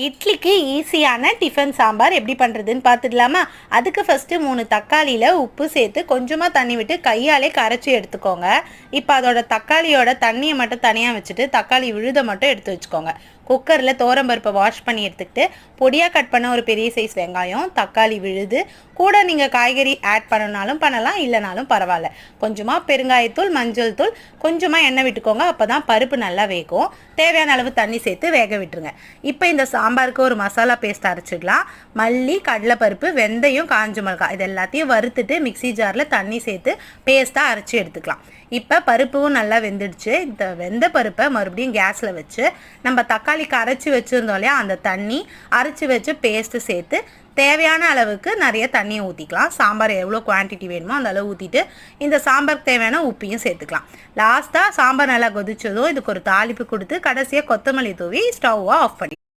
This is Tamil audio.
இட்லிக்கு ஈஸியான டிஃபன் சாம்பார் எப்படி பண்ணுறதுன்னு பார்த்துடலாமா? அதுக்கு ஃபஸ்ட்டு 3 தக்காளியில் உப்பு சேர்த்து கொஞ்சமாக தண்ணி விட்டு கையாலே கரைச்சி எடுத்துக்கோங்க. இப்போ அதோட தக்காளியோட தண்ணியை மட்டும் தனியாக வச்சுட்டு தக்காளி விழுதை மட்டும் எடுத்து வச்சுக்கோங்க. குக்கரில் தோரம்பருப்பை வாஷ் பண்ணி எடுத்துக்கிட்டு பொடியாக கட் பண்ண ஒரு பெரிய சைஸ் வெங்காயம், தக்காளி விழுது, கூட நீங்கள் காய்கறி ஆட் பண்ணனாலும் பண்ணலாம், இல்லைனாலும் பரவாயில்ல. கொஞ்சமாக பெருங்காயத்தூள், மஞ்சள் தூள், கொஞ்சமாக எண்ணெய் விட்டுக்கோங்க. அப்போ தான் பருப்பு நல்லா வேகும். தேவையான அளவு தண்ணி சேர்த்து வேக விட்டுருங்க. இப்போ இந்த சாம்பாருக்கு ஒரு மசாலா பேஸ்ட் அரைச்சிடலாம். மல்லி, கடலைப்பருப்பு, வெந்தயம், காஞ்ச மிளகாய் இது எல்லாத்தையும் வறுத்துட்டு மிக்சி ஜாரில் தண்ணி சேர்த்து பேஸ்ட்டாக அரைச்சி எடுத்துக்கலாம். இப்போ பருப்பும் நல்லா வெந்துடுச்சு. இந்த வெந்த பருப்பை மறுபடியும் கேஸில் வச்சு நம்ம தக்காளிக்கு அரைச்சி வச்சுருந்தோம் இல்லையா, அந்த தண்ணி அரைச்சி வச்சு பேஸ்ட்டு சேர்த்து தேவையான அளவுக்கு நிறைய தண்ணியை ஊற்றிக்கலாம். சாம்பார் எவ்வளோ குவான்டிட்டி வேணுமோ அந்த அளவு ஊற்றிட்டு இந்த சாம்பாருக்கு தேவையான உப்பையும் சேர்த்துக்கலாம். லாஸ்ட்டாக சாம்பார் நல்லா கொதிச்சதும் இதுக்கு ஒரு தாளிப்பு கொடுத்து கடைசியாக கொத்தமல்லி தூவி ஸ்டவ்வை ஆஃப் பண்ணி